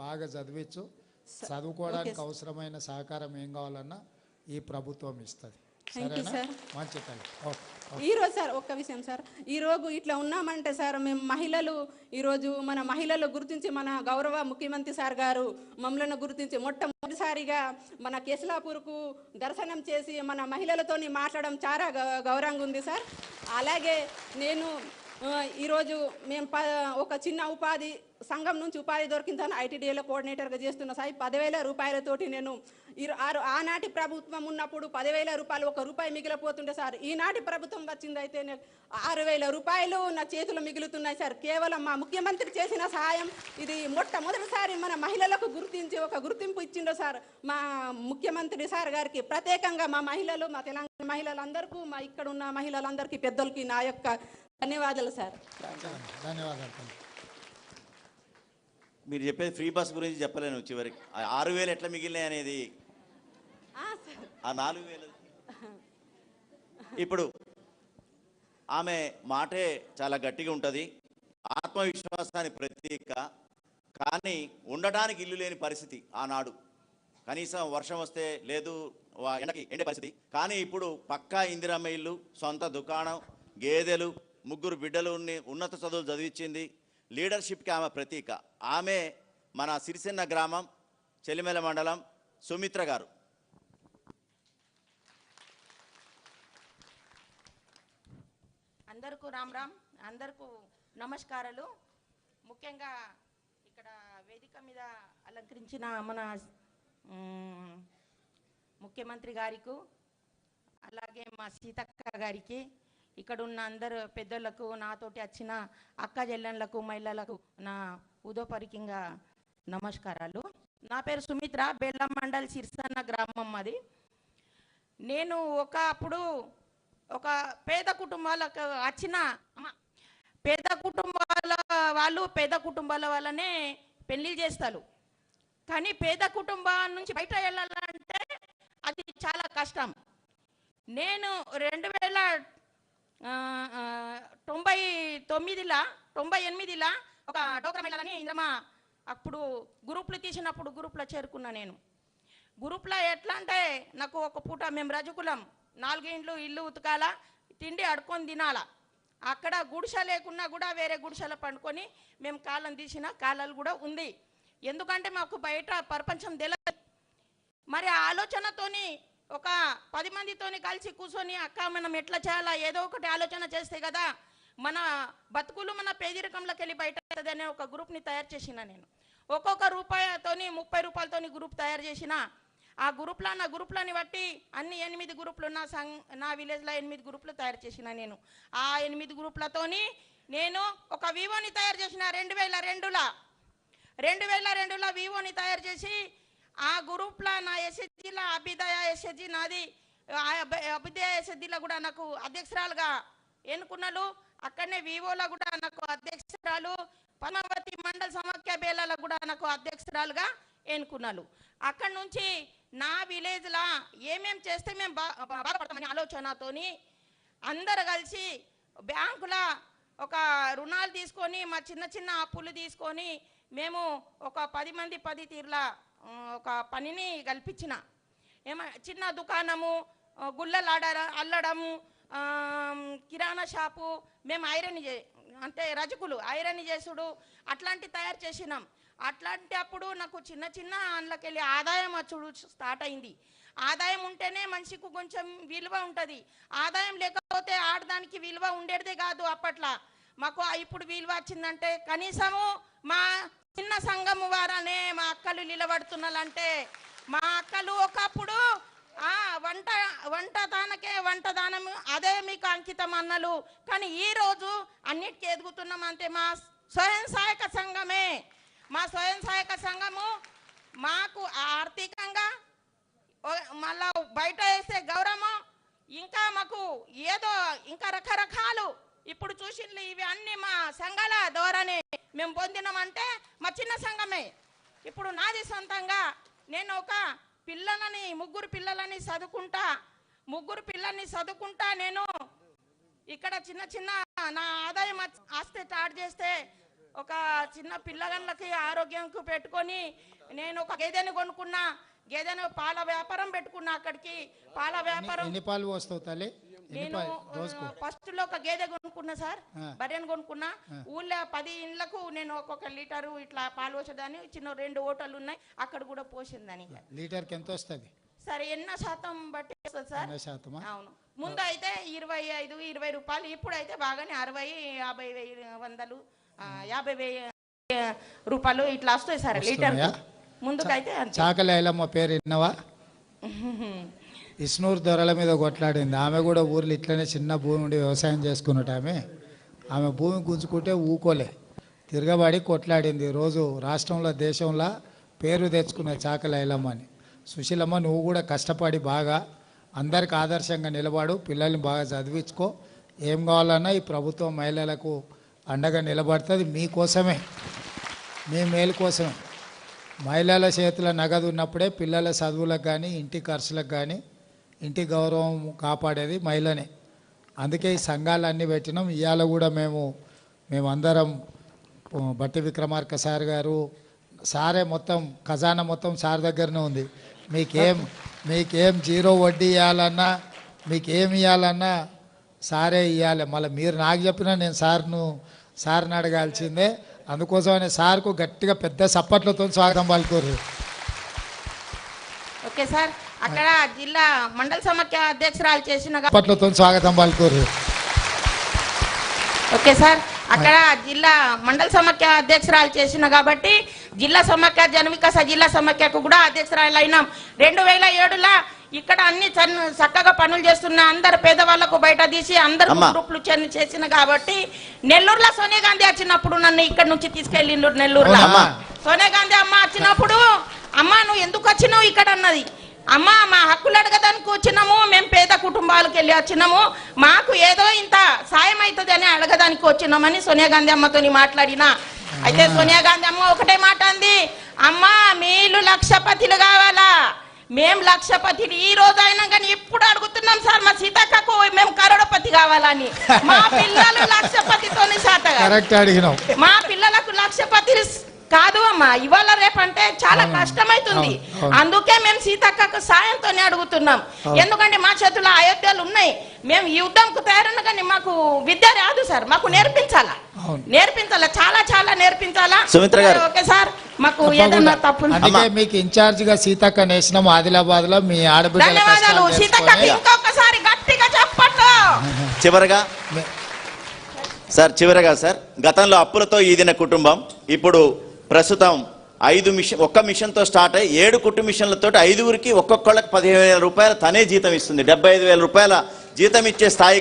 బాగా చదివించు. చదువుకోవడానికి అవసరమైన సహకారం ఏం కావాలన్నా ఈ ప్రభుత్వం ఇస్తుంది. సరేనా? మంచి తల్లి. ఈరోజు సార్ ఒక్క విషయం సార్, ఈరోజు ఇట్లా ఉన్నామంటే సార్ మేము మహిళలు ఈరోజు మన మహిళలు గుర్తించి మన గౌరవ ముఖ్యమంత్రి సార్ గారు మమ్మల్ని గుర్తించి మొట్టమొదటిసారిగా మన కేసులాపూర్కు దర్శనం చేసి మన మహిళలతోని మాట్లాడడం చాలా గౌరవంగా ఉంది సార్. అలాగే నేను ఈరోజు మేము ఒక చిన్న ఉపాధి సంఘం నుంచి ఉపాధి దొరికిందని ఐటీడీఏలో కోఆర్డినేటర్గా చేస్తున్న సార్. 10,000 రూపాయలతోటి నేను ఆనాటి ప్రభుత్వం ఉన్నప్పుడు 10,000 రూపాయలు, 1 రూపాయి మిగిలిపోతుండే సార్. ఈనాటి ప్రభుత్వం వచ్చిందైతే 6,000 రూపాయలు నా చేతులు మిగులుతున్నాయి సార్. కేవలం మా ముఖ్యమంత్రి చేసిన సహాయం ఇది మొట్టమొదటిసారి మన మహిళలకు గుర్తించి ఒక గుర్తింపు ఇచ్చిండో సార్. మా ముఖ్యమంత్రి సార్ గారికి ప్రత్యేకంగా మా మహిళలు, మా తెలంగాణ మహిళలందరికీ, మా ఇక్కడ ఉన్న మహిళలందరికీ, పెద్దలకి నా యొక్క ధన్యవాదాలు సార్. ధన్యవాదాలు. మీరు చెప్పేది ఫ్రీ బస్ గురించి చెప్పలేను. చివరికి 6,000 ఎట్లా మిగిలినాయి అనేది, ఆ 4,000 ఇప్పుడు ఆమె మాటే చాలా గట్టిగా ఉంటుంది, ఆత్మవిశ్వాసానికి ప్రతీక. కానీ ఉండడానికి ఇల్లు లేని పరిస్థితి ఆనాడు. కనీసం వర్షం వస్తే లేదు, ఎండకి ఎండే పరిస్థితి. కానీ ఇప్పుడు పక్కా ఇందిరమ్మ ఇల్లు, సొంత దుకాణం, గేదెలు, 3 బిడ్డలు, ఉన్నత చదువులు చదివించింది. లీడర్షిప్కి ఆమె ప్రతీక. ఆమె మన సిరిసిన్న గ్రామం, చెలిమెల మండలం సుమిత్ర గారు. అందరికీ రామ్ రామ్, అందరికీ నమస్కారాలు. ముఖ్యంగా ఇక్కడ వేదిక మీద అలంకరించిన మన ముఖ్యమంత్రి గారికి, అలాగే మా సీతక్క గారికి, ఇక్కడ ఉన్న అందరు పెద్దలకు, నాతోటి వచ్చిన అక్క చెల్లెళ్ళకు, మహిళలకు నా ఉదోపరికంగా నమస్కారాలు. నా పేరు సుమిత్ర, బెల్లం మండల్, సిరిసన్న గ్రామం అది. నేను అప్పుడు ఒక పేద కుటుంబాలకు వచ్చిన పేద కుటుంబాల వాళ్ళనే పెళ్లి చేస్తారు. కానీ పేద కుటుంబం నుంచి బయట వెళ్ళాలంటే అది చాలా కష్టం. నేను 1998లో ఒక డోక్రా మహిళలని ఇంద్రమ అప్పుడు గ్రూప్లు తీసినప్పుడు గ్రూప్లో చేరుకున్నా. నేను గ్రూప్లో ఎట్లా అంటే, నాకు ఒక పూట మేము రజకులం, 4 ఇండ్లు ఇల్లు ఉతకాల, తిండి అడుకొని తినాలా. అక్కడ గుడిసె లేకున్నా కూడా వేరే గుడిసెల పండుకొని మేము కాలం తీసిన కాలాలు కూడా ఉంది. ఎందుకంటే మాకు బయట ప్రపంచం తెలియదు. మరి ఆ ఆలోచనతోని ఒక 10 మందితోని కలిసి కూర్చొని, అక్క మనం ఎట్లా చేయాలా, ఏదో ఒకటి ఆలోచన చేస్తే కదా మన బతుకులు మన పేదరికంలోకి వెళ్ళి బయట అనే ఒక గ్రూప్ని తయారు చేసిన. నేను ఒక్కొక్క రూపాయతోని 30 రూపాయలతోని గ్రూప్ తయారు చేసిన. ఆ నా గ్రూప్లని బట్టి అన్ని 8 గ్రూపులు నా విలేజ్లో 8 గ్రూపులు తయారు చేసిన. నేను ఆ 8 గ్రూపులతోని నేను ఒక వివోని తయారు చేసిన. 2002లో వివోని తయారు చేసి ఆ గ్రూప్లో నా ఎస్హెచ్జిలో అభ్యుదయ ఎస్హెచ్జి నాది, అభ్యుదయ ఎస్హెచ్జిలో కూడా నాకు అధ్యక్షురాలుగా ఎన్నుకున్నాను. అక్కడనే వివోలో కూడా నాకు అధ్యక్షురాలు, పద్మావతి మండల సమాఖ్య బేలలో కూడా నాకు అధ్యక్షురాలుగా ఎన్నుకున్నాను. అక్కడి నుంచి నా విలేజ్లో ఏమేం చేస్తే మేము బాధపడతామని ఆలోచనతోని అందరు కలిసి బ్యాంకులో ఒక రుణాలు తీసుకొని, మా చిన్న అప్పులు తీసుకొని మేము ఒక 10 మంది 10 తీర్ల ఒక పనిని కల్పించిన. చిన్న దుకాణము, గుళ్ళలు అల్లడము, కిరాణా షాపు, మేము అంటే రజకులు ఐరన్ చేసుడు అట్లాంటి తయారు చేసినాం. అట్లాంటి అప్పుడు నాకు చిన్న అందులోకెళ్ళి ఆదాయం వచ్చుడు స్టార్ట్ అయింది. ఆదాయం ఉంటేనే మనిషికి కొంచెం విలువ ఉంటుంది. ఆదాయం లేకపోతే ఆడదానికి విలువ ఉండేదే కాదు. అప్పట్లో మాకు ఇప్పుడు విలువ వచ్చిందంటే కనీసము మా చిన్న సంఘము వారనే మా అక్కలు నిలబడుతున్నారంటే, మా అక్కలు ఒకప్పుడు వంట దానము అదే మీకు అంకితం అన్నలు. కానీ ఈరోజు అన్నిటికీ ఎదుగుతున్నామంటే మా స్వయం సహాయక సంఘమే. మా స్వయం సహాయక సంఘము మాకు ఆర్థికంగా మళ్ళా బయట వేసే గౌరవం, ఇంకా మాకు ఏదో ఇంకా రకరకాలు ఇప్పుడు చూసిండ్లు ఇవి అన్ని మా సంఘాల ద్వారానే మేము పొందినామంటే మా చిన్న సంఘమే. ఇప్పుడు నాది సొంతంగా నేను ఒక పిల్లలని 3 పిల్లలని చదువుకుంటా నేను ఇక్కడ చిన్న నా ఆదాయం ఆస్తి స్టార్ట్ చేస్తే ఒక చిన్న పిల్లగాళ్ళకి ఆరోగ్యంకు పెట్టుకొని నేను ఒక గేదెని కొనుక్కున్నా, గేదెను పాల వ్యాపారం పెట్టుకున్నా. అక్కడికి పాల వ్యాపారం ఎన్ని పాలు పోస్తావు తల్లి? నేను ఫస్ట్ లో ఒక గేదె కొనుక్కున్నా సార్, బర్రెను కొనుక్కున్నా. ఊళ్ళో 10 ఇండ్లకు నేను ఒక్కొక్క లీటరు ఇట్లా పాలు పోసేదాన్ని. చిన్న 2 ఓటలు ఉన్నాయి, అక్కడ కూడా పోసిందని. లీటర్కి ఎంత వస్తుంది సరే, ఎన్న శాతం బట్టి వస్తుంది సార్? అవును, ముందు అయితే 25-20 రూపాయలు, ఇప్పుడు అయితే బాగానే 60-50 రూపాయలు ఇట్లా వస్తాయి సార్ లీటర్. ముందుకైతే చాకలి ఐలమ్మ పేరు విన్నావా? ఇస్నూరు దొరల మీద కొట్లాడింది ఆమె కూడా. ఊర్లో ఇట్లనే చిన్న భూమి ఉండి వ్యవసాయం చేసుకున్నట్టు ఆమె భూమి గుంజుకుంటే ఊకోలే, తిరగబడి కొట్లాడింది. రోజు రాష్ట్రంలో దేశంలో పేరు తెచ్చుకున్న చాకలి ఐలమ్మ అని. సుశీలమ్మ, నువ్వు కూడా కష్టపడి బాగా అందరికి ఆదర్శంగా నిలబడు, పిల్లల్ని బాగా చదివించుకో. ఏం కావాలన్నా ఈ ప్రభుత్వం మహిళలకు అండగా నిలబడుతుంది. మీకోసమే, మీ మేలు కోసమే. మహిళల చేతుల నగదు ఉన్నప్పుడే పిల్లల చదువులకు కానీ ఇంటి ఖర్చులకు కానీ ఇంటి గౌరవం కాపాడేది మహిళనే. అందుకే ఈ సంఘాలన్నీ పెట్టినాం. ఇవాళ కూడా మేమందరం బట్టి విక్రమార్క సార్ గారు, సారే మొత్తం ఖజానా మొత్తం సార్ దగ్గరనే ఉంది. మీకేం 0 వడ్డీ ఇవ్వాలన్నా, మీకేం ఇవ్వాలన్నా సారే ఇవ్వాలి. మళ్ళీ మీరు నాకు చెప్పినా నేను సార్ని అడగాల్సిందే. అందుకోసమనే సార్కు గట్టిగా పెద్ద సప్పట్లతో స్వాగతం పలుకోరు. ఓకే సార్, అక్కడ జిల్లా మండల సమాఖ్య అధ్యక్షురాలు చేసిన సప్పట్లతో స్వాగతం పలుకోరు. ఓకే సార్, అక్కడ జిల్లా మండల సమాఖ్య అధ్యక్షురాలు చేసిన కాబట్టి జిల్లా సమాఖ్య జనవికాస జిల్లా సమాఖ్యకు కూడా అధ్యక్షురాలు అయినాం. 2007లో ఇక్కడ అన్ని చక్కగా పనులు చేస్తున్న అందరు పేదవాళ్లకు బయట తీసి అందరు గ్రూపులు చేసిన కాబట్టి నెల్లూరులో సోనియా గాంధీ వచ్చినప్పుడు నన్ను ఇక్కడ నుంచి తీసుకెళ్ళిండ్రు. నెల్లూరులో సోనియా గాంధీ అమ్మ వచ్చినప్పుడు, అమ్మ నువ్వు ఎందుకు వచ్చినావు ఇక్కడ అన్నది. అమ్మ, మా హక్కులు అడగదానికి వచ్చినాము, మేము పేద కుటుంబాలకు వెళ్ళి వచ్చినాము, మాకు ఏదో ఇంత సాయం అవుతుంది అని అడగదానికి వచ్చినామని సోనియా గాంధీ అమ్మతో మాట్లాడినా. అయితే సోనియా గాంధీ అమ్మ ఒకటే మాట అంది, అమ్మ మీరు లక్షపతిలు కావాలా, మేము లక్షపతిని ఈ రోజు అయినా కానీ ఇప్పుడు అడుగుతున్నాం సార్, మా సీతక్కకు మేము కరోడపతి కావాలని. మా పిల్లలు లక్షపతితోని సాతగా, మా పిల్లలకు లక్షపతి కాదు అమ్మా, ఇవాళ రేపంటే చాలా కష్టమైతుంది. అందుకే మేము సీతక్కకు సాయంతోనే అడుగుతున్నాం. ఎందుకంటే మా చేతుల్లో అయోధ్యలు ఉన్నాయి, మేము యుద్ధంకు తయారున్నా కానీ మాకు విద్య రాదు సార్, మాకు నేర్పించాలా చాలా చాలా నేర్పించాలా. సుమిత్ర గారు, ఓకే సార్, మాకు ఏదన్నా తప్పు మీకు ఇన్ఛార్జ్ గా సీతక్క నేసినాం ఆదిలాబాద్ లో. మీ ఆడబిడ్డ ధన్యవాదాలు సీతక్క, ఇంకొకసారి గట్టిగా చెప్పట్లు. చివరగా సార్, గతంలో అప్పులతో ఈదిన కుటుంబం ఇప్పుడు ప్రస్తుతం 1 మిషన్తో స్టార్ట్ అయ్యి 7 కుట్టు మిషన్లతో 5గురికి ఒక్కొక్కళ్ళకి 15,000 రూపాయలు తనే జీతం ఇస్తుంది. 75,000 రూపాయల జీతం ఇచ్చే స్థాయి